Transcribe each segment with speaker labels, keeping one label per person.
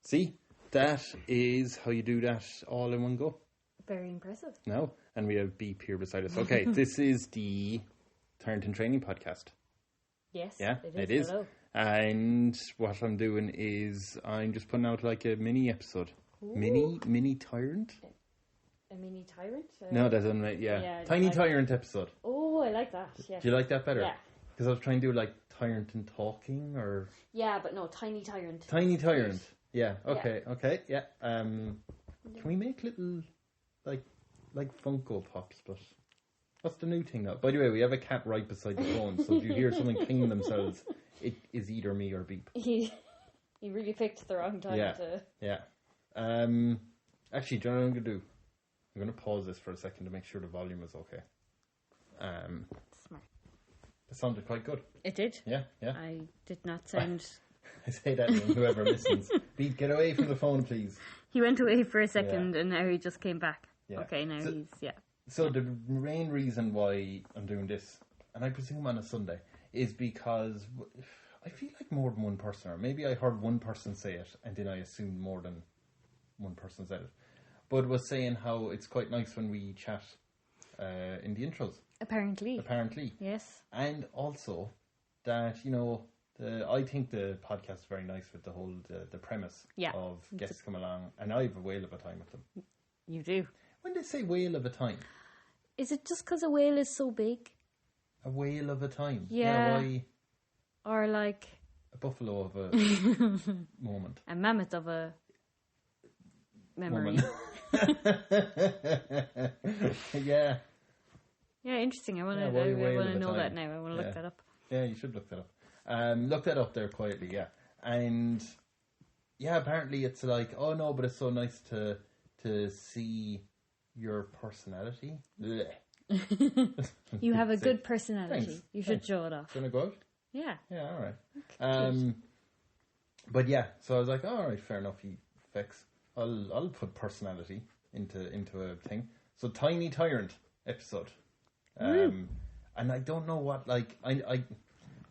Speaker 1: See, that is how you do that all in one go.
Speaker 2: Very impressive.
Speaker 1: No, and we have Beep here beside us. Okay, this is the Tyrant Training podcast.
Speaker 2: Yes,
Speaker 1: Yeah,
Speaker 2: it is. Hello.
Speaker 1: And what I'm doing is I'm just putting out like a mini episode. Ooh. Mini Tyrant?
Speaker 2: A mini Tyrant?
Speaker 1: No, that's unlike, yeah. Tiny Tyrant episode.
Speaker 2: Oh, I like that. Yeah.
Speaker 1: Do you like that better?
Speaker 2: Yeah.
Speaker 1: Because I was trying to do like Tyrant and Talking or...
Speaker 2: Yeah, but no, Tiny Tyrant.
Speaker 1: Tiny Tyrant. Yeah, okay, yeah. Can we make little, like Funko Pops, but... What's the new thing now? By the way, we have a cat right beside the phone, so if you hear someone ping themselves, it is either me or Beep.
Speaker 2: He really picked the wrong time to...
Speaker 1: Yeah. Actually, do you know what I'm going to do? I'm going to pause this for a second to make sure the volume is okay.
Speaker 2: Smart.
Speaker 1: It sounded quite good.
Speaker 2: It did?
Speaker 1: Yeah.
Speaker 2: I did not sound...
Speaker 1: I say that to whoever listens. Beep, get away from the phone, please.
Speaker 2: He went away for a second and now he just came back.
Speaker 1: Yeah.
Speaker 2: Okay, now he's... Yeah.
Speaker 1: So the main reason why I'm doing this, and I presume on a Sunday, is because I feel like more than one person, or maybe I heard one person say it, and then I assumed more than one person said it, but was saying how it's quite nice when we chat in the intros. Apparently.
Speaker 2: Yes.
Speaker 1: And also that, I think the podcast is very nice with the whole, the premise of guests come along, and I have a whale of a time with them.
Speaker 2: You do.
Speaker 1: When they say whale of a time...
Speaker 2: Is it just because a whale is so big?
Speaker 1: A whale of a time?
Speaker 2: Yeah.
Speaker 1: Why?
Speaker 2: Or like...
Speaker 1: A buffalo of a moment.
Speaker 2: A mammoth of a memory.
Speaker 1: Yeah.
Speaker 2: Yeah, interesting. I want to know that now. I want to look that up.
Speaker 1: Yeah, you should look that up. Look that up there quietly, yeah. And yeah, apparently it's like, oh no, but it's so nice to see your personality.
Speaker 2: You have a good personality.
Speaker 1: Thanks.
Speaker 2: You should show it off.
Speaker 1: Do you want to go out?
Speaker 2: Yeah.
Speaker 1: Yeah, all right. But yeah, so I was like, all right, fair enough, you fix. I'll put personality into a thing. So Tiny Tyrant episode. And I don't know what, like, I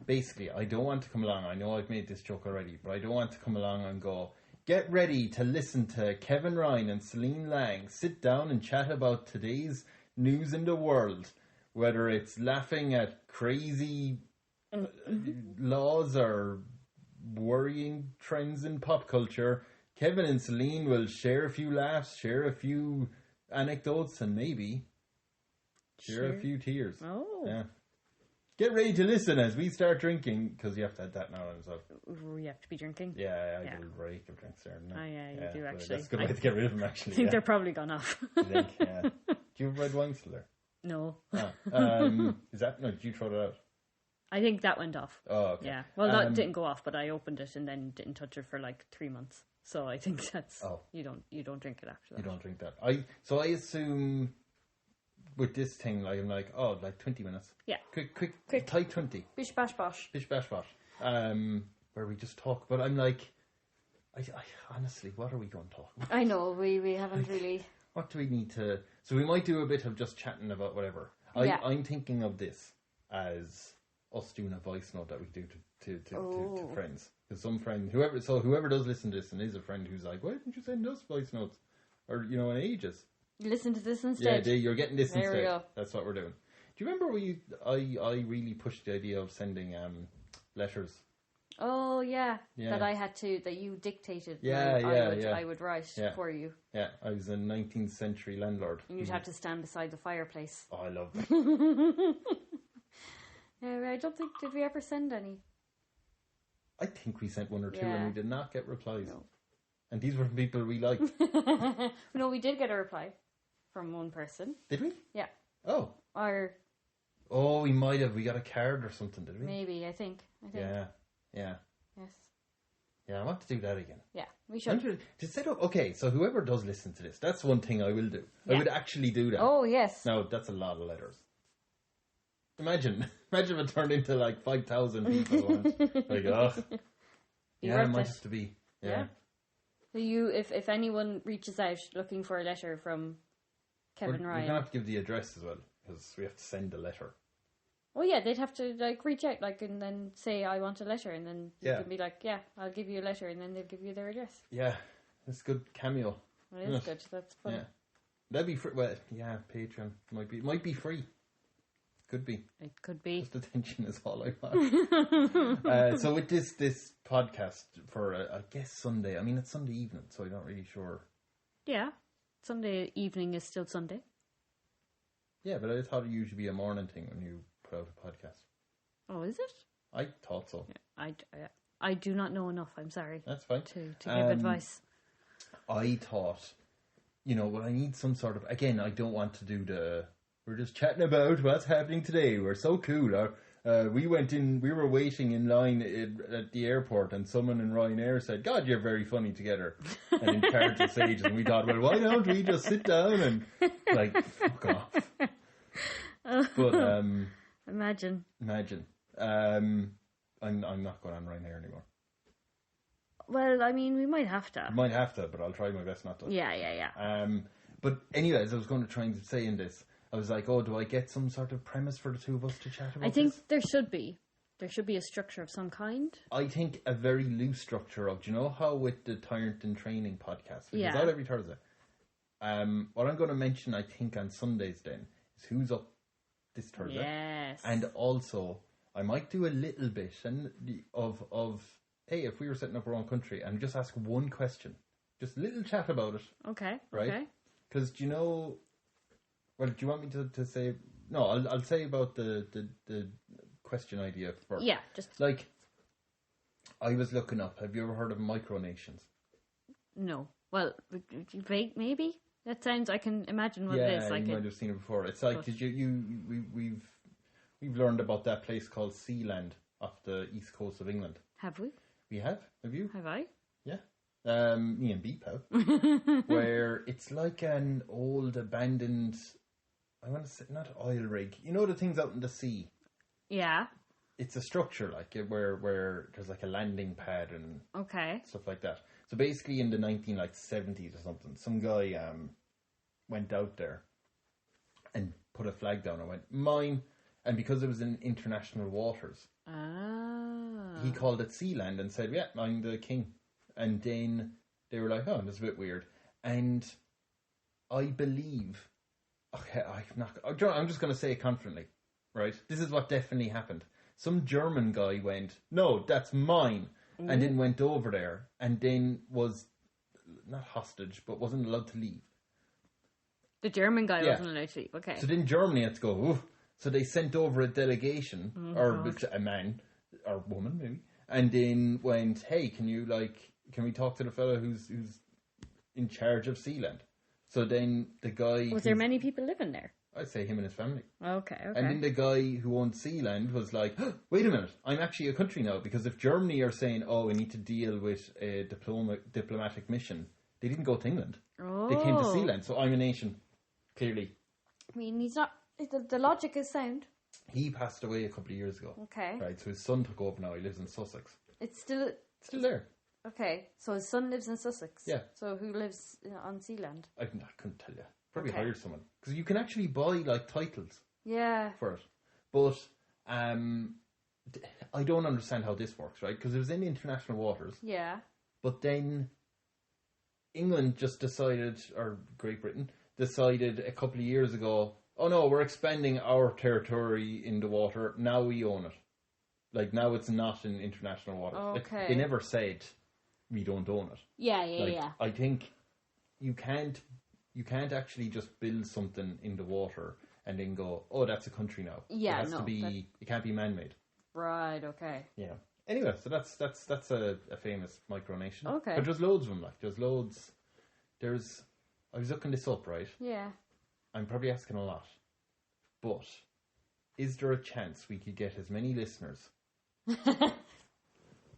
Speaker 1: basically, I don't want to come along. I know I've made this joke already, but I don't want to come along and go, get ready to listen to Kevin Ryan and Celine Lang sit down and chat about today's news in the world, whether it's laughing at crazy laws or worrying trends in pop culture. Kevin and Celine will share a few laughs, share a few anecdotes, and maybe share a few tears.
Speaker 2: Oh.
Speaker 1: Yeah. Get ready to listen as we start drinking, because you have to add that now as well.
Speaker 2: You have to be drinking?
Speaker 1: Yeah, I do a break of drinks there.
Speaker 2: Oh, yeah, you do actually.
Speaker 1: That's a good way to get rid of them, actually.
Speaker 2: I think they're probably gone off.
Speaker 1: I think, yeah. Do you have red wine still there?
Speaker 2: No.
Speaker 1: Is that, no, did you throw it out?
Speaker 2: I think that went off.
Speaker 1: Oh, okay.
Speaker 2: Yeah. Well, that didn't go off, but I opened it and then didn't touch it for like 3 months. So I think that's, you don't drink it after that.
Speaker 1: You don't drink that. So I assume... With this thing, like, I'm like, oh, like 20 minutes.
Speaker 2: Yeah.
Speaker 1: Quick. Tight 20.
Speaker 2: Bish bash bosh.
Speaker 1: Bish bash bosh. Where we just talk. But I'm like, I honestly, what are we going to talk about?
Speaker 2: I know, we haven't really...
Speaker 1: What do we need to... So we might do a bit of just chatting about whatever. I'm thinking of this as us doing a voice note that we do to friends. Because some friend, whoever does listen to this and is a friend who's like, why didn't you send us voice notes? Or, in ages.
Speaker 2: You listen to this instead.
Speaker 1: Yeah, you're getting this
Speaker 2: there
Speaker 1: instead.
Speaker 2: We go.
Speaker 1: That's what we're doing. Do you remember I really pushed the idea of sending letters?
Speaker 2: Oh yeah, that you dictated.
Speaker 1: I
Speaker 2: would write for you.
Speaker 1: Yeah, I was a 19th century landlord.
Speaker 2: And you'd have to stand beside the fireplace.
Speaker 1: Oh, I love that.
Speaker 2: Yeah, I don't think, did we ever send any?
Speaker 1: I think we sent one or two and we did not get replies.
Speaker 2: No.
Speaker 1: And these were from people we liked.
Speaker 2: No, we did get a reply from one person.
Speaker 1: Did we?
Speaker 2: Yeah.
Speaker 1: Oh.
Speaker 2: Or...
Speaker 1: we might have. We got a card or something, did we?
Speaker 2: Maybe, I think.
Speaker 1: Yeah.
Speaker 2: Yes.
Speaker 1: Yeah, I want to do that again.
Speaker 2: Yeah, we should.
Speaker 1: To set up, okay, so whoever does listen to this, that's one thing I will do. Yeah. I would actually do that.
Speaker 2: Oh, yes.
Speaker 1: Now, that's a lot of letters. Imagine if it turned into like 5,000 people. Like, yeah, it might have to be. Yeah.
Speaker 2: So if anyone reaches out looking for a letter from Kevin Ryan...
Speaker 1: We're going to have to give the address as well, because we have to send a letter.
Speaker 2: Oh yeah, they'd have to like reach out, like, and then say I want a letter, and then you can be like, yeah, I'll give you a letter, and then they'll give you their address.
Speaker 1: Yeah, it's a good cameo.
Speaker 2: It is good. That's fun.
Speaker 1: Yeah, that'd be free. Well, yeah, Patreon might be free. Could be.
Speaker 2: It could be.
Speaker 1: Just attention is all I want. So with this podcast for I guess Sunday. I mean, it's Sunday evening, so I'm not really sure.
Speaker 2: Yeah, Sunday evening is still Sunday.
Speaker 1: Yeah, but I thought it usually be a morning thing when you put out a podcast.
Speaker 2: Oh, is it?
Speaker 1: I thought so.
Speaker 2: Yeah, I do not know enough. I'm sorry.
Speaker 1: That's fine.
Speaker 2: To give advice.
Speaker 1: I thought, I need some sort of... Again, I don't want to do we're just chatting about what's happening today. We're so cool. We were waiting in line at the airport, and someone in Ryanair said, God, you're very funny together. And encouraged us ages. And we thought, well, why don't we just sit down and, fuck off. But,
Speaker 2: Imagine.
Speaker 1: I'm not going on Ryanair anymore.
Speaker 2: Well, I mean, we might have to.
Speaker 1: Might have to, but I'll try my best not to.
Speaker 2: Yeah.
Speaker 1: But anyways, I was going to try and say in this, I was like, do I get some sort of premise for the two of us to chat about
Speaker 2: I think
Speaker 1: this?
Speaker 2: there should be. There should be a structure of some kind.
Speaker 1: I think a very loose structure of, do you know how with the Tyrant and Training podcast, which is out every Thursday, what I'm going to mention, I think, on Sundays then, is who's up this Thursday.
Speaker 2: Yes.
Speaker 1: And also, I might do a little bit of hey, if we were setting up our own country, and just ask one question. Just a little chat about it.
Speaker 2: Okay.
Speaker 1: Right?
Speaker 2: Okay.
Speaker 1: Because, do you know... Well, do you want me to say... No, I'll say about the question idea first.
Speaker 2: Yeah, just...
Speaker 1: Like, I was looking up, have you ever heard of micronations?
Speaker 2: No. Well, vague, maybe? That sounds... I can imagine what it is.
Speaker 1: Yeah, you might have seen it before. It's like, we've learned about that place called Celine off the east coast of England.
Speaker 2: Have we?
Speaker 1: We have? Have you?
Speaker 2: Have I?
Speaker 1: Yeah. Me and Beep have. Where it's like an old abandoned, I want to say, not oil rig. You know the things out in the sea?
Speaker 2: Yeah.
Speaker 1: It's a structure like where there's like a landing pad and stuff like that. So basically in the 1970s or something, some guy went out there and put a flag down and went, mine. And because it was in international waters, he called it Sealand and said, yeah, I'm the king. And then they were like, oh, that's a bit weird. And I believe, I'm just going to say it confidently, right? This is what definitely happened. Some German guy went, no, that's mine. Mm-hmm. And then went over there and then was not hostage, but wasn't allowed to leave.
Speaker 2: The German guy wasn't allowed to leave, okay.
Speaker 1: So then Germany had to go, ooh. So they sent over a delegation, a man, or woman maybe, and then went, hey, can we talk to the fellow who's in charge of Sealand? So then the guy...
Speaker 2: Was there many people living there?
Speaker 1: I'd say him and his family.
Speaker 2: Okay.
Speaker 1: And then the guy who owned Sealand was like, oh, wait a minute, I'm actually a country now, because if Germany are saying, oh, we need to deal with a diplomatic mission, they didn't go to England. Oh. They came to Sealand, so I'm a nation, clearly.
Speaker 2: I mean, he's not... The logic is sound.
Speaker 1: He passed away a couple of years ago.
Speaker 2: Okay.
Speaker 1: Right, so his son took over now. He lives in Sussex.
Speaker 2: It's still
Speaker 1: there.
Speaker 2: Okay, so his son lives in Sussex.
Speaker 1: Yeah.
Speaker 2: So who lives on Sealand?
Speaker 1: I couldn't tell you. Probably hired someone. Because you can actually buy, titles.
Speaker 2: Yeah.
Speaker 1: For it. But I don't understand how this works, right? Because it was in international waters.
Speaker 2: Yeah.
Speaker 1: But then England just decided, or Great Britain, decided a couple of years ago, oh no, we're expanding our territory in the water. Now we own it. Now it's not in international waters.
Speaker 2: Okay.
Speaker 1: They never said we don't own it.
Speaker 2: Yeah.
Speaker 1: I think you can't actually just build something in the water and then go, oh, that's a country now.
Speaker 2: Yeah,
Speaker 1: it has to be. It can't be man-made.
Speaker 2: Right. Okay.
Speaker 1: Yeah. Anyway, so that's a famous micronation.
Speaker 2: Okay.
Speaker 1: But there's loads of them. There's loads. I was looking this up, right?
Speaker 2: Yeah.
Speaker 1: I'm probably asking a lot, but is there a chance we could get as many listeners?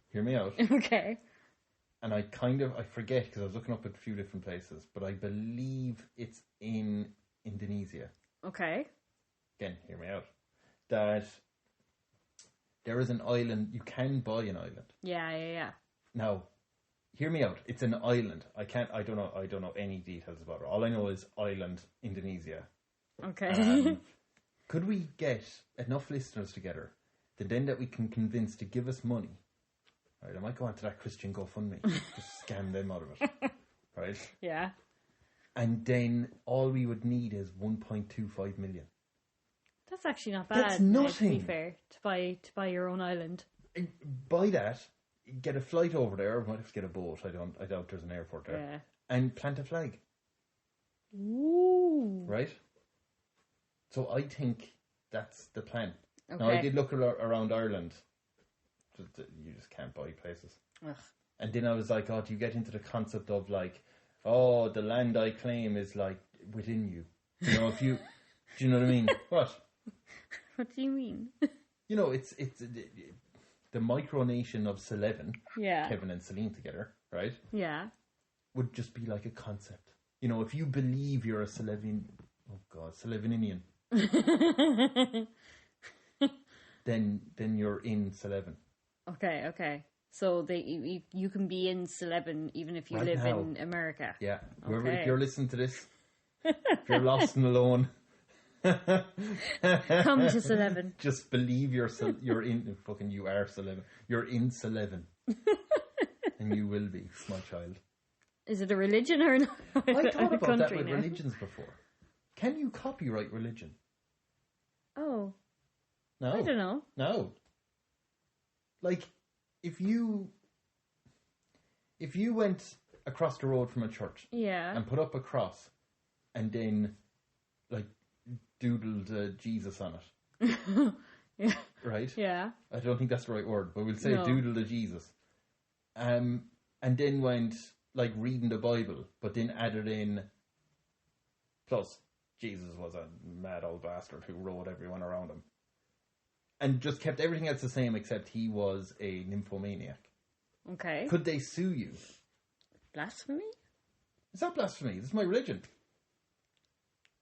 Speaker 1: Hear me out.
Speaker 2: Okay.
Speaker 1: And I forget because I was looking up at a few different places, but I believe it's in Indonesia.
Speaker 2: Okay.
Speaker 1: Again, hear me out. That there is an island, you can buy an island.
Speaker 2: Yeah.
Speaker 1: Now, hear me out. It's an island. I don't know any details about it. All I know is island, Indonesia.
Speaker 2: Okay.
Speaker 1: Could we get enough listeners together that we can convince to give us money? Right, I might go onto that Christian GoFundMe, just scam them out of it. Right?
Speaker 2: Yeah.
Speaker 1: And then all we would need is 1.25 million.
Speaker 2: That's actually not bad.
Speaker 1: That's nothing.
Speaker 2: To be fair, to buy your own island.
Speaker 1: Buy that, get a flight over there. We might have to get a boat. I doubt there's an airport there.
Speaker 2: Yeah.
Speaker 1: And plant a flag.
Speaker 2: Ooh.
Speaker 1: Right? So I think that's the plan.
Speaker 2: Okay.
Speaker 1: Now I did look around Ireland. You just can't buy places.
Speaker 2: Ugh.
Speaker 1: And then I was like, do you get into the concept of like, the land I claim is like within you. You know, do you know what I mean? What?
Speaker 2: What do you mean?
Speaker 1: You know, it's the micronation of Sullivan,
Speaker 2: yeah.
Speaker 1: Kevin and Celine together, right?
Speaker 2: Yeah.
Speaker 1: Would just be like a concept. You know, if you believe you're a Sullivanian, then you're in Sullivan.
Speaker 2: Okay. So you can be in Sullivan even if you
Speaker 1: right
Speaker 2: live
Speaker 1: now.
Speaker 2: in America.
Speaker 1: Yeah.
Speaker 2: Okay.
Speaker 1: If you're listening to this, if you're lost and alone,
Speaker 2: come to Sullivan.
Speaker 1: Just believe you're in fucking you are Sullivan. You're in Sullivan, and you will be, my child.
Speaker 2: Is it a religion or not?
Speaker 1: I thought about that with religions before. Can you copyright religion?
Speaker 2: Oh.
Speaker 1: No.
Speaker 2: I don't know.
Speaker 1: No. Like, if you went across the road from a church,
Speaker 2: yeah,
Speaker 1: and put up a cross, and then like doodled Jesus on it,
Speaker 2: yeah,
Speaker 1: right?
Speaker 2: Yeah.
Speaker 1: I don't think that's the right word, but we'll say
Speaker 2: no.
Speaker 1: doodled a Jesus, and then went like reading the Bible, but then added in. Plus, Jesus was a mad old bastard who rode everyone around him. And just kept everything else the same except he was a nymphomaniac.
Speaker 2: Okay.
Speaker 1: Could they sue you?
Speaker 2: Blasphemy?
Speaker 1: It's not blasphemy. It's my religion.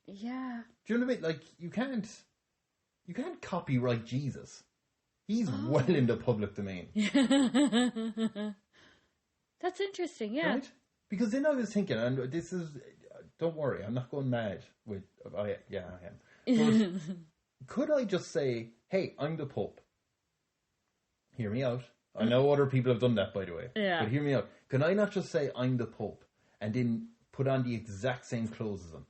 Speaker 2: Yeah.
Speaker 1: Do you know what I mean? Like, you can't copyright Jesus. He's well in the public domain.
Speaker 2: That's interesting, yeah.
Speaker 1: Right? Because then I was thinking, and this is, don't worry, I'm not going mad with, I am. But could I just say, hey, I'm the Pope? Hear me out. I know other people have done that, by the way.
Speaker 2: Yeah.
Speaker 1: But hear me out. Can I not just say I'm the Pope and then put on the exact same clothes as him?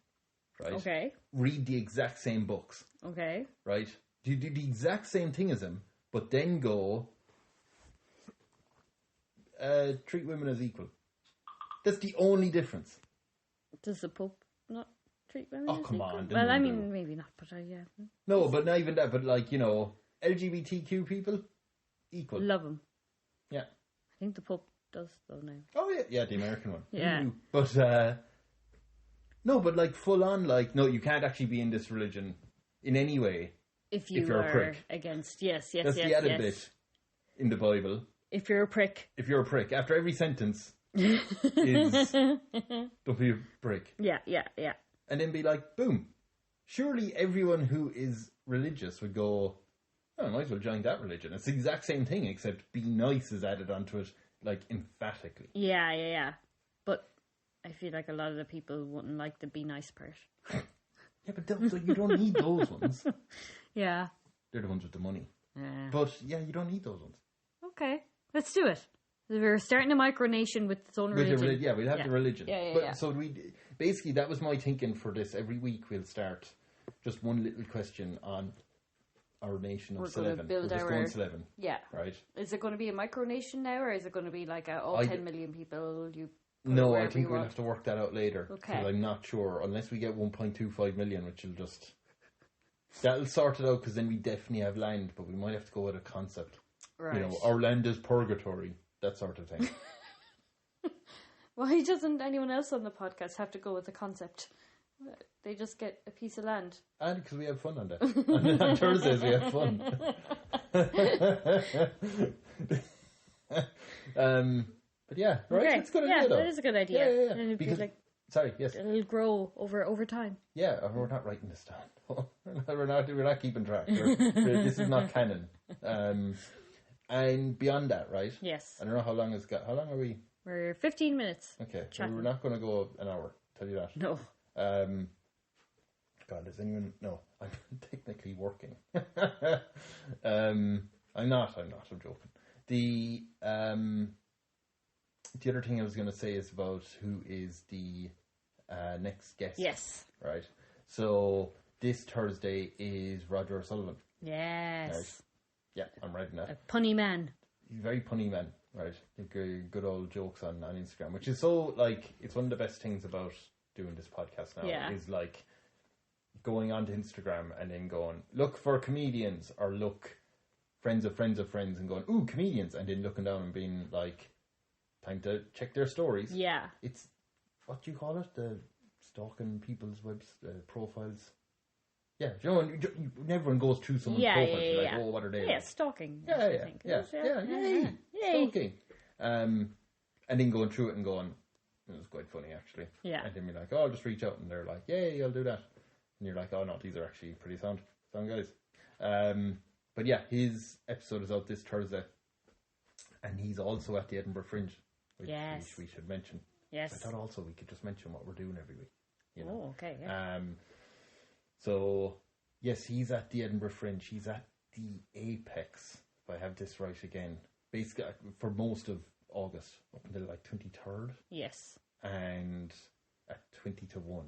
Speaker 1: Right?
Speaker 2: Okay.
Speaker 1: Read the exact same books.
Speaker 2: Okay.
Speaker 1: Right? Do the exact same thing as him, but then go treat women as equal. That's the only difference.
Speaker 2: Does the Pope not treat women as
Speaker 1: come
Speaker 2: equal?
Speaker 1: on.
Speaker 2: Well, I mean, maybe not, but yeah.
Speaker 1: No, but not even that. But like, you know, LGBTQ people, equal.
Speaker 2: Love them.
Speaker 1: Yeah.
Speaker 2: I think the Pope does, though, now.
Speaker 1: Oh, yeah, the American one.
Speaker 2: Yeah.
Speaker 1: But, no, but like full on, like, no, you can't actually be in this religion in any way.
Speaker 2: If you're a prick. Against, yes.
Speaker 1: That's the added bit in the Bible.
Speaker 2: If you're a prick.
Speaker 1: If you're a prick. After every sentence is, don't be a prick.
Speaker 2: Yeah.
Speaker 1: And then be like, boom. Surely everyone who is religious would go, I might as well join that religion. It's the exact same thing, except be nice is added onto it, like, emphatically.
Speaker 2: Yeah. But I feel like a lot of the people wouldn't like the be nice part.
Speaker 1: Yeah, but you don't need those ones.
Speaker 2: Yeah.
Speaker 1: They're the ones with the money.
Speaker 2: Yeah.
Speaker 1: But, yeah, you don't need those ones.
Speaker 2: Okay. Let's do it. We're starting a micronation with its own religion.
Speaker 1: We'll have the religion.
Speaker 2: Yeah.
Speaker 1: So basically, that was my thinking for this. Every week we'll start just one little question on our nation of Sullivan. We're just going Sullivan.
Speaker 2: Yeah.
Speaker 1: Right.
Speaker 2: Is it going to be a micronation now, or is it going to be like all 10 million people?
Speaker 1: No, I think we'll have to work that out later.
Speaker 2: Okay.
Speaker 1: Because I'm not sure. Unless we get 1.25 million, which will just... That'll sort it out, because then we definitely have land, but we might have to go with a concept.
Speaker 2: Right.
Speaker 1: You know, our land is purgatory. That sort of thing.
Speaker 2: Why doesn't anyone else on the podcast have to go with a concept? They just get a piece of land.
Speaker 1: And because we have fun on that. On Thursdays we have fun. But yeah, right?
Speaker 2: Okay.
Speaker 1: It's a good idea, though.
Speaker 2: That is a good idea.
Speaker 1: Yeah. Because, sorry, yes.
Speaker 2: It'll grow over time.
Speaker 1: Yeah, we're not writing this down. we're not keeping track. This is not canon. And beyond that, right?
Speaker 2: Yes.
Speaker 1: I don't know how long it's got. How long are we?
Speaker 2: We're 15 minutes.
Speaker 1: Okay, so we're not going to go an hour. Tell you that.
Speaker 2: No.
Speaker 1: God, does anyone? No, I'm technically working. I'm not. I'm joking. The other thing I was going to say is about who is the next guest.
Speaker 2: Yes.
Speaker 1: Right. So this Thursday is Roger O Sullivan.
Speaker 2: Yes.
Speaker 1: Right. Yeah, I'm writing that.
Speaker 2: A punny man.
Speaker 1: He's a very punny man, right? Good old jokes on Instagram, which is so, like, it's one of the best things about doing this podcast now.
Speaker 2: Yeah.
Speaker 1: Is like going onto Instagram and then going, look for comedians, or look friends of friends of friends, and going, ooh, comedians, and then looking down and being like, time to check their stories.
Speaker 2: Yeah.
Speaker 1: It's, what do you call it? The stalking people's profiles. Yeah, you know, everyone goes through someone's profile.
Speaker 2: Yeah.
Speaker 1: Like, oh, what are they?
Speaker 2: Yeah, stalking.
Speaker 1: Yeah.
Speaker 2: Yay.
Speaker 1: Stalking. And then going through it and going, it was quite funny actually.
Speaker 2: Yeah.
Speaker 1: And then be like, oh, I'll just reach out, and they're like, yay, I'll do that. And you're like, oh no, these are actually pretty sound guys. But yeah, his episode is out this Thursday, and he's also at the Edinburgh Fringe, which we should mention.
Speaker 2: Yes.
Speaker 1: I thought also we could just mention what we're doing every week. You know?
Speaker 2: Oh, okay. Yeah.
Speaker 1: So, yes, he's at the Edinburgh Fringe. He's at the Apex, if I have this right again. Basically, for most of August, up until like 23rd.
Speaker 2: Yes.
Speaker 1: And at 20 to 1.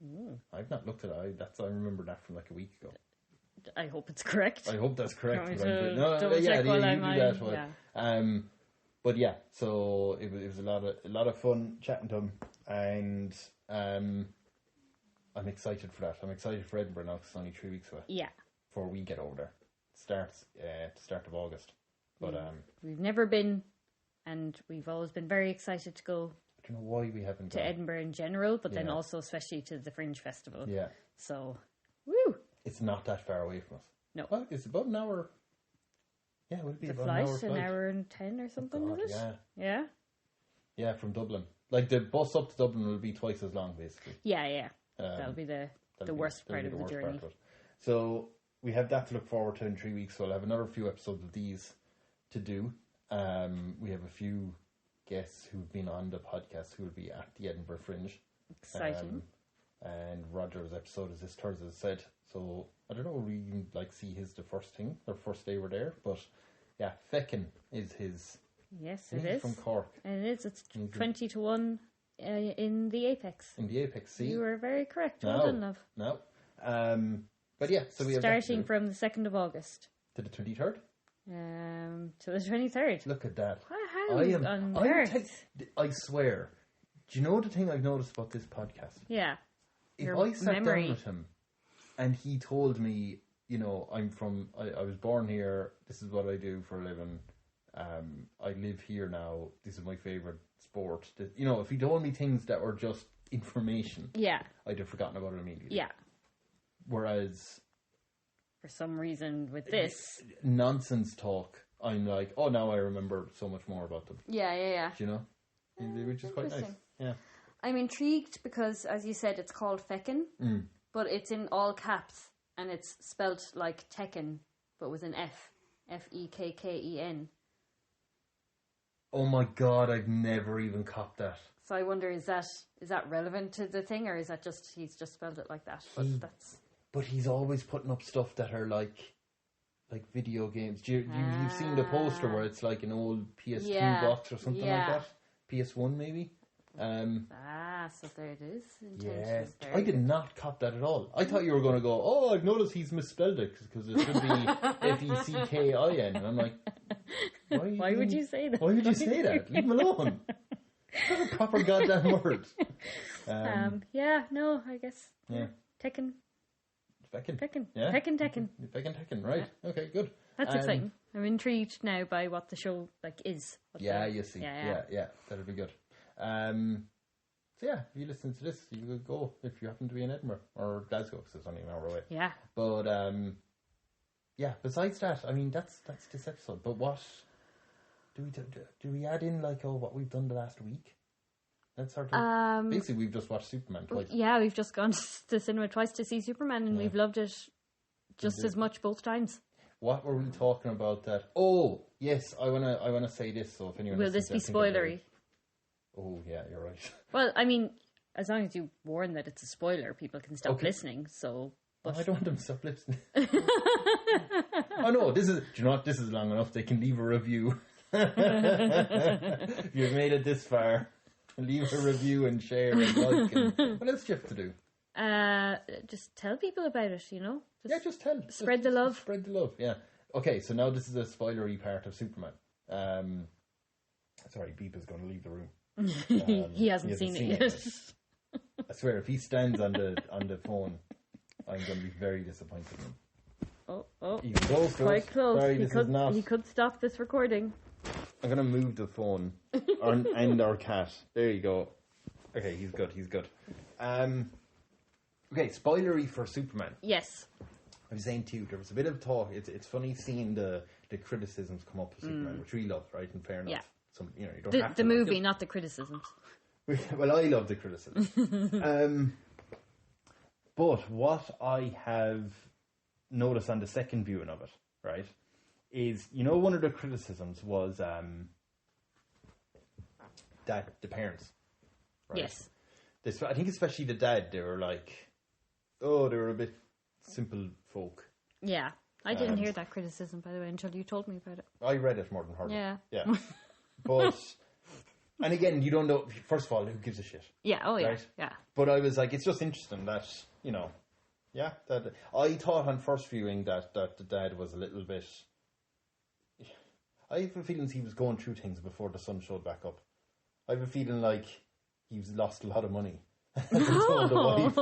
Speaker 2: Ooh.
Speaker 1: I've not looked at it. I remember that from like a week ago.
Speaker 2: I hope it's correct.
Speaker 1: I hope that's correct. But yeah, so it was a lot of fun chatting to him, and I'm excited for that. I'm excited for Edinburgh now, because it's only 3 weeks away. Yeah. Before we get over there. It starts at the start of August. But
Speaker 2: we've never been, and we've always been very excited to go.
Speaker 1: I don't know why we haven't
Speaker 2: to Edinburgh in general, but then also especially to the Fringe Festival.
Speaker 1: Yeah.
Speaker 2: So, woo!
Speaker 1: It's not that far away from us.
Speaker 2: No.
Speaker 1: Well, it's about an hour. Yeah, it would be
Speaker 2: the
Speaker 1: about
Speaker 2: flight, an hour and 10 or something,
Speaker 1: God,
Speaker 2: is it?
Speaker 1: Yeah.
Speaker 2: Yeah?
Speaker 1: Yeah, from Dublin. Like, the bus up to Dublin will be twice as long, basically.
Speaker 2: Yeah. That'll be the worst part of the journey.
Speaker 1: So, we have that to look forward to in 3 weeks. So, I'll have another few episodes of these to do. We have a few guests who've been on the podcast who will be at the Edinburgh Fringe.
Speaker 2: Exciting.
Speaker 1: And Roger's episode is this Thursday, as I said. So, I don't know, will we like see the first day we're there, but yeah, Feckin is his.
Speaker 2: Yes, it is.
Speaker 1: From Cork.
Speaker 2: And it is. It's 20 to 1 in the Apex.
Speaker 1: In the Apex, see?
Speaker 2: You were very correct. Well done, love.
Speaker 1: No. But yeah, so we have
Speaker 2: starting from the 2nd of August.
Speaker 1: To the 23rd?
Speaker 2: To the 23rd.
Speaker 1: Look at that.
Speaker 2: How on earth?
Speaker 1: I swear. Do you know the thing I've noticed about this podcast?
Speaker 2: Yeah.
Speaker 1: If I sat down with him and he told me, you know, I was born here, this is what I do for a living, I live here now, this is my favourite sport. You know, if he told me things that were just information, I'd have forgotten about it immediately. Yeah. Whereas,
Speaker 2: for some reason with this
Speaker 1: nonsense talk, I'm like, oh, now I remember so much more about them.
Speaker 2: Yeah.
Speaker 1: Do you know? Which is quite nice. Yeah.
Speaker 2: I'm intrigued because, as you said, it's called Feckin, but it's in all caps and it's spelt like Tekken, but with an F. F-E-K-K-E-N.
Speaker 1: Oh my God, I've never even copped that.
Speaker 2: So I wonder, is that relevant to the thing, or is that just he's just spelled it like that?
Speaker 1: But he's always putting up stuff that are like video games. You've seen the poster where it's like an old PS2 box or something like that? PS1 maybe?
Speaker 2: So there it is.
Speaker 1: Yes, I did not cop that at all. I thought you were going to go, oh, I've noticed he's misspelled it because it should be F-E-C-K-I-N. And I'm like,
Speaker 2: why would you say that?
Speaker 1: Why would you say that? Leave him alone. That's a proper goddamn word.
Speaker 2: I guess.
Speaker 1: Yeah.
Speaker 2: Tekken.
Speaker 1: Feckin. Yeah. Feckin, right. Yeah. Okay, good.
Speaker 2: That's exciting. I'm intrigued now by what the show is.
Speaker 1: You see. Yeah. That'll be good. So yeah, if you listen to this, you could go if you happen to be in Edinburgh or Glasgow, because it's only an hour away.
Speaker 2: Yeah.
Speaker 1: But besides that, I mean, that's this episode. But what do we add in what we've done the last week? That's sort of basically we've just watched Superman twice.
Speaker 2: Yeah, we've just gone to the cinema twice to see Superman, and we've loved it just as much both times.
Speaker 1: What were we talking about? That? Oh yes, I wanna say this. So if anyone
Speaker 2: will this be spoilery?
Speaker 1: Oh yeah, you're right.
Speaker 2: Well, I mean, as long as you warn that it's a spoiler, people can stop listening. So,
Speaker 1: I don't want them to stop listening. Oh no, do you know what? This is long enough. They can leave a review. If you've made it this far, leave a review and share and like. What else do you have to do?
Speaker 2: Just tell people about it,
Speaker 1: Just tell.
Speaker 2: Spread the love.
Speaker 1: Spread the love, yeah. Okay, so now this is a spoilery part of Superman. Sorry, Beep is going to leave the room.
Speaker 2: He hasn't seen it yet.
Speaker 1: I swear, if he stands on the phone, I'm going to be very disappointed in him.
Speaker 2: Oh,
Speaker 1: He's close.
Speaker 2: Quite close.
Speaker 1: Sorry,
Speaker 2: He could stop this recording.
Speaker 1: I'm going to move the phone and our cat. There you go. Okay, he's good. Okay, spoilery for Superman.
Speaker 2: Yes.
Speaker 1: I was saying too, there was a bit of talk. It's funny seeing the criticisms come up with Superman, which we love, right? And fair enough.
Speaker 2: Yeah.
Speaker 1: Some, you don't have to
Speaker 2: the movie, not the criticisms.
Speaker 1: Well, I love the criticism. But what I have noticed on the second viewing of it, right, is one of the criticisms was that the parents, right?
Speaker 2: Yes.
Speaker 1: I think especially the dad, they were like, they were a bit simple folk.
Speaker 2: Yeah. I didn't hear that criticism, by the way, until you told me about it.
Speaker 1: I read it more than heard
Speaker 2: it.
Speaker 1: Yeah. But, and again, you don't know, first of all, who gives a shit?
Speaker 2: Yeah,
Speaker 1: right?
Speaker 2: Yeah.
Speaker 1: But I was like, it's just interesting that, that I thought on first viewing that the dad was a little bit, I have a feeling he was going through things before the sun showed back up. I have a feeling like he's lost a lot of money. Told the wife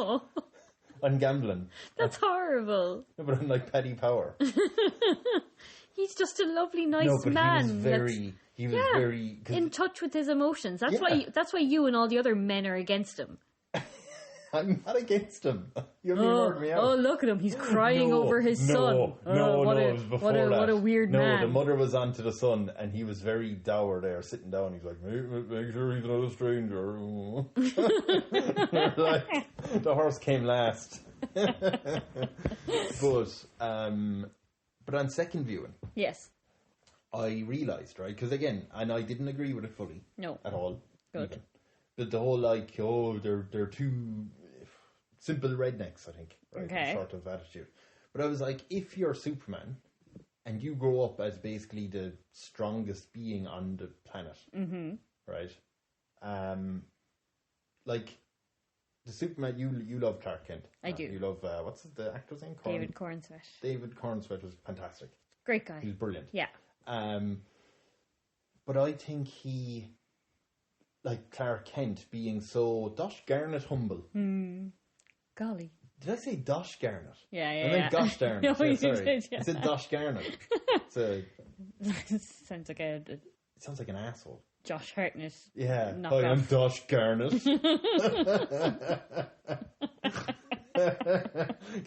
Speaker 1: on gambling.
Speaker 2: That's horrible.
Speaker 1: But I'm like Paddy Power.
Speaker 2: He's just a lovely, nice man.
Speaker 1: He was very
Speaker 2: in touch with his emotions. That's why you and all the other men are against him.
Speaker 1: I'm not against him. You're heard me out.
Speaker 2: Oh, look at him. He's crying over his son. What a weird man.
Speaker 1: No, the mother was on to the son, and he was very dour there, sitting down. He's like, make sure he's not a stranger. Like, the horse came last. But on second viewing,
Speaker 2: yes,
Speaker 1: I realised, right, because again, and I didn't agree with it fully.
Speaker 2: No.
Speaker 1: At all.
Speaker 2: Good.
Speaker 1: Even. But the whole, they're too simple rednecks, I think, right?
Speaker 2: Okay.
Speaker 1: Sort of attitude. But I was like, if you're Superman and you grow up as basically the strongest being on the planet, right? Like, the Superman, you love Clark Kent.
Speaker 2: I do.
Speaker 1: You love, what's the actor's name?
Speaker 2: David Cornsweet.
Speaker 1: David Cornsweet was fantastic.
Speaker 2: Great guy.
Speaker 1: He's brilliant.
Speaker 2: Yeah.
Speaker 1: But I think he, like Clark Kent, being so Dosh Garnett humble.
Speaker 2: Golly.
Speaker 1: Did I say Dosh Garnett?
Speaker 2: Yeah.
Speaker 1: I meant Gosh Garnett.
Speaker 2: No, you
Speaker 1: sorry.
Speaker 2: did, yeah.
Speaker 1: I said Dosh Garnett.
Speaker 2: Sounds like
Speaker 1: it sounds like an asshole.
Speaker 2: Josh Hartnett.
Speaker 1: Yeah. Hi, I'm Dosh Garnett. Can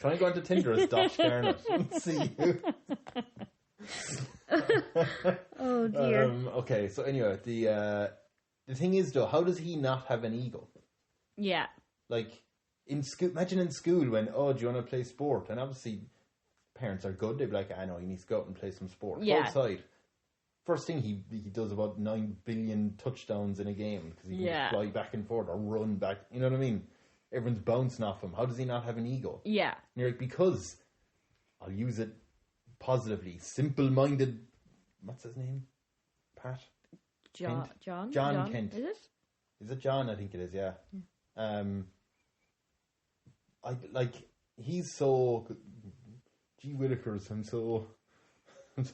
Speaker 1: I go onto Tinder as Dosh Garnett and see you?
Speaker 2: Oh dear.
Speaker 1: Okay, so anyway, the thing is though, how does he not have an ego?
Speaker 2: Yeah.
Speaker 1: Like in school, imagine in school when, do you want to play sport? And obviously parents are good, they'd be like, I know, he needs to go out and play some sport.
Speaker 2: Yeah.
Speaker 1: Go outside. First thing he does about 9 billion touchdowns in a game because he can fly back and forth or run back. You know what I mean? Everyone's bouncing off him. How does he not have an ego?
Speaker 2: Yeah.
Speaker 1: And you're like, because I'll use it positively. Simple-minded. What's his name? Pat?
Speaker 2: John
Speaker 1: Kent.
Speaker 2: Is it?
Speaker 1: Is it John? I think it is. Yeah. I like. He's so. Gee Willikers, I'm so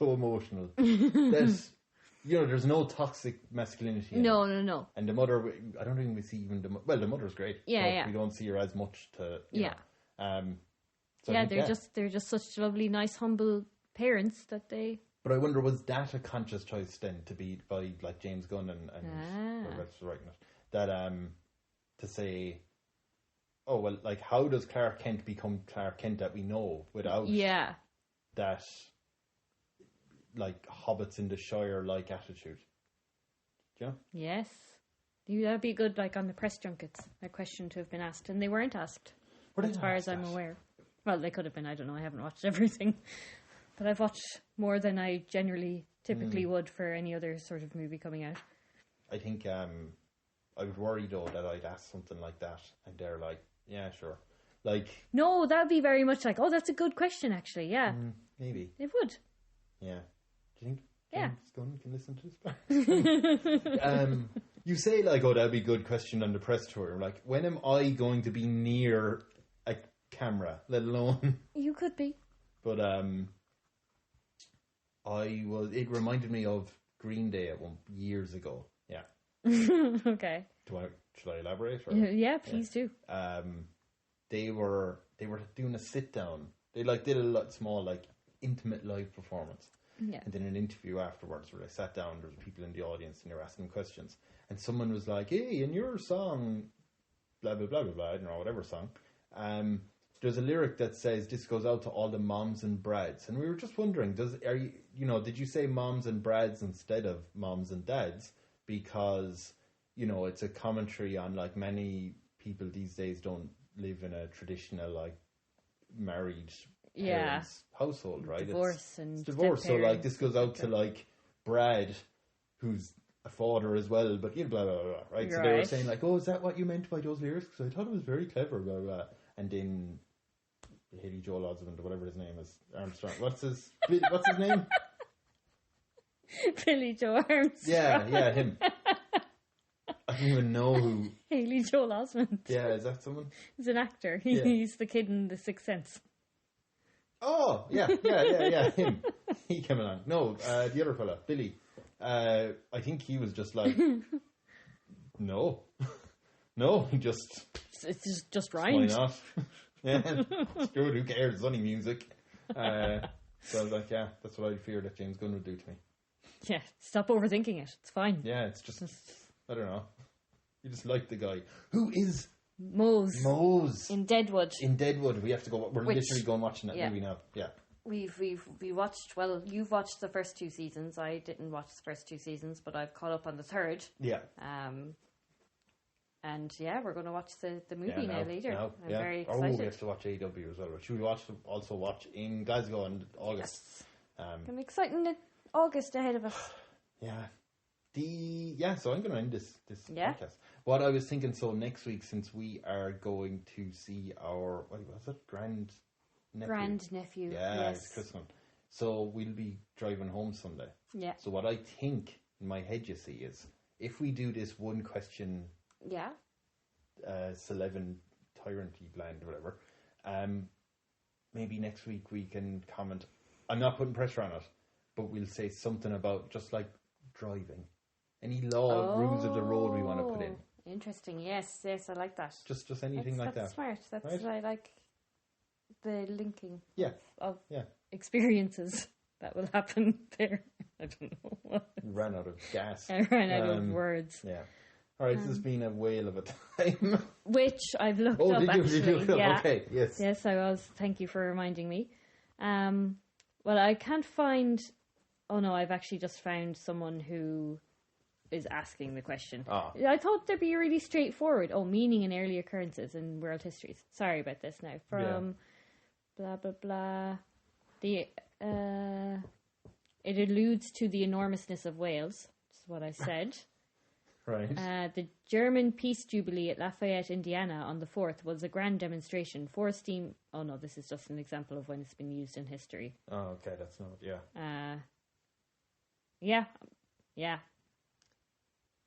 Speaker 1: emotional. There's no toxic masculinity.
Speaker 2: No.
Speaker 1: And the mother, I don't think we see even the mother's great.
Speaker 2: Yeah.
Speaker 1: We don't see her as much to.
Speaker 2: They're just such lovely, nice, humble parents that they.
Speaker 1: But I wonder, was that a conscious choice then to be by like James Gunn and whoever's writing it, that to say, oh well, like how does Clark Kent become Clark Kent that we know without that like hobbits in the Shire like attitude? Do you know?
Speaker 2: Yes, that'd be good. Like on the press junkets, a question to have been asked, and they weren't asked, as far as I'm aware. Well, they could have been. I don't know. I haven't watched everything. But I've watched more than I typically would for any other sort of movie coming out.
Speaker 1: I think I would worry though that I'd ask something like that and they're like, yeah, sure. Like,
Speaker 2: no, that would be very much like, oh, that's a good question, actually. Yeah,
Speaker 1: maybe
Speaker 2: it would.
Speaker 1: Yeah. Do you think
Speaker 2: Yeah.
Speaker 1: James Gunn can listen to this? You say like, oh, that'd be a good question on the press tour. Like, when am I going to be near a camera, let alone?
Speaker 2: You could be.
Speaker 1: But it reminded me of Green Day years ago. Yeah.
Speaker 2: Okay.
Speaker 1: Should I elaborate? Or?
Speaker 2: Yeah, please do.
Speaker 1: They were doing a sit down. They did a small intimate live performance.
Speaker 2: Yeah.
Speaker 1: And then an interview afterwards where they sat down, there was people in the audience and they were asking questions. And someone was like, hey, in your song, blah, blah, blah, blah, blah, I don't know, whatever song, there's a lyric that says, this goes out to all the moms and brads. And we were just wondering, did you say moms and brads instead of moms and dads? Because, it's a commentary on many people these days don't live in a traditional married parents household, right?
Speaker 2: It's
Speaker 1: divorce. So this goes out to Brad, who's a father as well, but blah blah blah, right? So they were saying oh, is that what you meant by those lyrics? Because I thought it was very clever, blah blah. And then Haley Joel Osment or whatever his name is, Armstrong. What's his name?
Speaker 2: Billy Joe Armstrong.
Speaker 1: Yeah, him. I don't even know who.
Speaker 2: Haley Joel Osment.
Speaker 1: Yeah, is that someone?
Speaker 2: He's an actor. He's the kid in The Sixth Sense.
Speaker 1: Oh, yeah, him. He came along. No, the other fella, Billy. I think he was just like, no, he just...
Speaker 2: It's just rhymed.
Speaker 1: Why not? Yeah, screw it, who cares? It's only music. So I was like, yeah, that's what I fear that James Gunn would do to me.
Speaker 2: Yeah, stop overthinking it. It's fine.
Speaker 1: Yeah, it's just, I don't know. You just like the guy. Who is...
Speaker 2: Mose. In Deadwood.
Speaker 1: We have to go. We're literally going watching that movie now. Yeah.
Speaker 2: We watched. Well, you've watched the first 2 seasons. I didn't watch the first 2 seasons, but I've caught up on the third.
Speaker 1: Yeah.
Speaker 2: And we're going to watch the movie now later. I'm very excited.
Speaker 1: Oh, we have to watch AW as well. Should we also watch in Glasgow in August?
Speaker 2: Yes. An exciting August ahead of us.
Speaker 1: Yeah. So I'm going to end this podcast. What I was thinking, so next week, since we are going to see our, what was it, grandnephew? Yeah,
Speaker 2: yes.
Speaker 1: It's Christmas. So we'll be driving home Sunday.
Speaker 2: Yeah.
Speaker 1: So what I think in my head, you see, is if we do this one question, Celine, Tyrant, land, whatever, maybe next week we can comment. I'm not putting pressure on it, but we'll say something about just driving. Any rules of the road we want to put in.
Speaker 2: Interesting. Yes, I like that.
Speaker 1: Just anything like that.
Speaker 2: That's smart. That's right? I like the linking of experiences that will happen there. I don't know.
Speaker 1: Ran out of gas.
Speaker 2: I ran out of words.
Speaker 1: Yeah. All right, this has been a whale of a time.
Speaker 2: Which I've looked up, actually.
Speaker 1: Did you?
Speaker 2: Yeah.
Speaker 1: Okay, yes.
Speaker 2: Yes, I was. Thank you for reminding me. Well, I can't find... Oh, no, I've actually just found someone who is asking the question. I thought they'd be really straightforward. Meaning and early occurrences in world histories. Sorry about this now. From blah, blah, blah. It alludes to the enormousness of Wales. That's what I said.
Speaker 1: Right.
Speaker 2: The German Peace Jubilee at Lafayette, Indiana on the 4th was a grand demonstration for steam... Oh, no, this is just an example of when it's been used in history.
Speaker 1: Oh, okay, that's not...
Speaker 2: Yeah.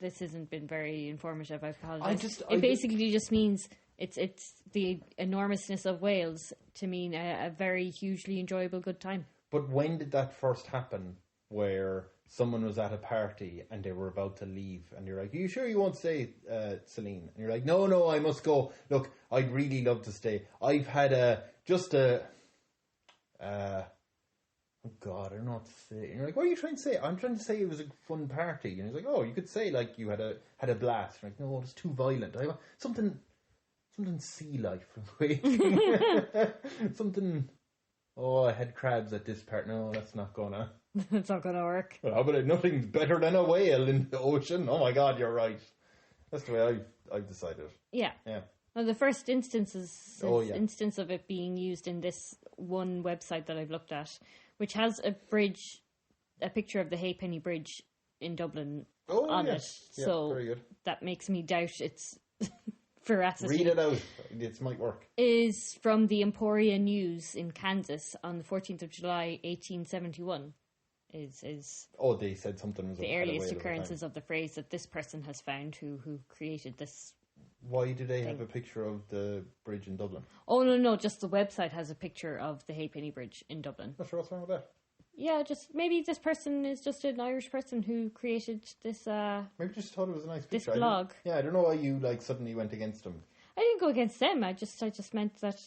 Speaker 2: This hasn't been very informative, I apologize. It basically just means it's the enormousness of Wales to mean a very hugely enjoyable good time.
Speaker 1: But when did that first happen, where someone was at a party and they were about to leave and you're like, are you sure you won't stay, Celine? And you're like, no, I must go. Look, I'd really love to stay. I've had oh God, I don't know what to say. And you're like, what are you trying to say? I'm trying to say it was a fun party. And he's like, oh, you could say you had a blast. You're like, no, it's too violent. I want something sea life. Something. Oh, I had crabs at this part. No, that's not gonna.
Speaker 2: It's not gonna work.
Speaker 1: Well, but nothing's better than a whale in the ocean. Oh my God, you're right. That's the way I've decided.
Speaker 2: Yeah. Well, the first instance of it being used in this one website that I've looked at, which has a picture of the Halfpenny Bridge in Dublin
Speaker 1: Oh,
Speaker 2: on
Speaker 1: yes.
Speaker 2: it.
Speaker 1: Yeah,
Speaker 2: So
Speaker 1: very good.
Speaker 2: that makes me doubt its veracity.
Speaker 1: Read it out. It might work.
Speaker 2: Is from the Emporia News in Kansas on the 14th of July, 1871. Is
Speaker 1: Oh, they said something was
Speaker 2: the earliest occurrences of the phrase that this person has found who created this.
Speaker 1: Why do they have a picture of the bridge in Dublin?
Speaker 2: Oh, no, just the website has a picture of the Halfpenny Bridge in Dublin.
Speaker 1: Not sure what's wrong with that.
Speaker 2: Yeah, just maybe this person is just an Irish person who created this.
Speaker 1: Maybe just thought it was a nice
Speaker 2: this
Speaker 1: picture.
Speaker 2: blog.
Speaker 1: I don't know why you like suddenly went against them.
Speaker 2: I didn't go against them. I just meant that,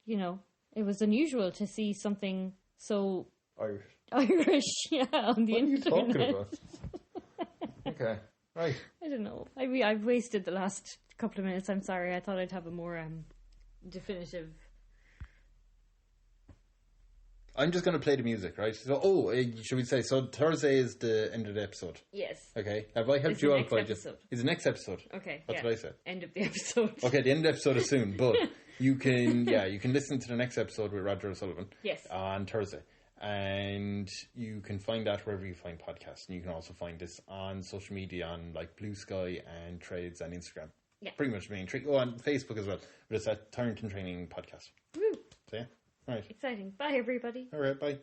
Speaker 2: it was unusual to see something so Irish, yeah, on the internet.
Speaker 1: What are you talking about? Okay, right.
Speaker 2: I don't know. I've wasted the last couple of minutes. I'm sorry. I thought I'd have a more definitive.
Speaker 1: I'm just going to play the music, right? So, should we say, so Thursday is the end of the episode?
Speaker 2: Yes.
Speaker 1: Okay. Have I helped you out by just... It's the next episode.
Speaker 2: Okay,
Speaker 1: That's what I said.
Speaker 2: End of the episode.
Speaker 1: Okay, the end of the episode is soon, but you can listen to the next episode with Roger O Sullivan.
Speaker 2: Yes.
Speaker 1: On Thursday. And you can find that wherever you find podcasts. And you can also find this on social media on like Blue Sky and Trades and Instagram.
Speaker 2: Yeah.
Speaker 1: Pretty much the main trick. Oh, on Facebook as well. But it's at Tyrant and Training Podcast.
Speaker 2: Woo.
Speaker 1: So yeah. All right.
Speaker 2: Exciting. Bye, everybody.
Speaker 1: All right. Bye.